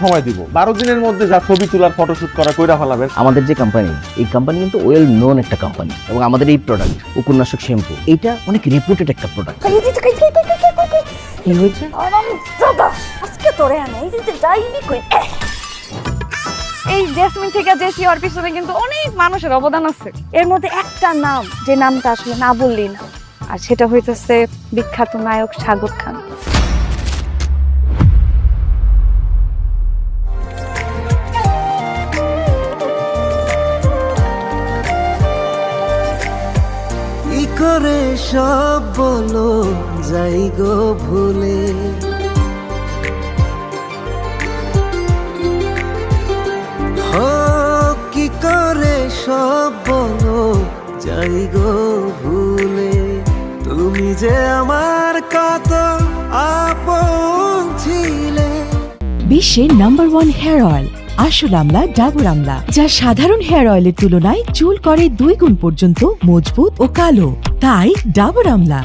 সময় দিব, 12 দিনের মধ্যে যা ছবি তোলার ফটোশুট করা কইরা ফেলাবেন। আমাদের যে কোম্পানি, এই কোম্পানি কিন্তু ওয়েল নোন একটা কোম্পানি, এবং আমাদের এই প্রোডাক্ট উপন্যাসক শ্যাম্পু এটা অনেক রেপুটেড একটা প্রোডাক্ট। কি হয়েছে? আজকে তোরে আনে এই যে যাইনি কই। এই জেসমিন থেকে যে শিওর পিছনে কিন্তু অনেক মানুষের অবদান আছে। এর মধ্যে একটা নাম, যে নামটা আসলে না বললেই না, আর সেটা হইতেছে বিখ্যাত নায়ক সাগর খান। কি করে সব বলো যাই গো ভুলে, কি করে সব বলো যাই গো ভুলে, তুমি যে আমার কত আপন ছিলে। বিশ্বের নাম্বার 1 হেয়ার অয়েল আসল আমলা ডাবর আমলা, যা সাধারণ হেয়ার অয়েলের তুলনায় চুল করে 2 গুণ পর্যন্ত মজবুত ও কালো। তাই ডাবর আমলা।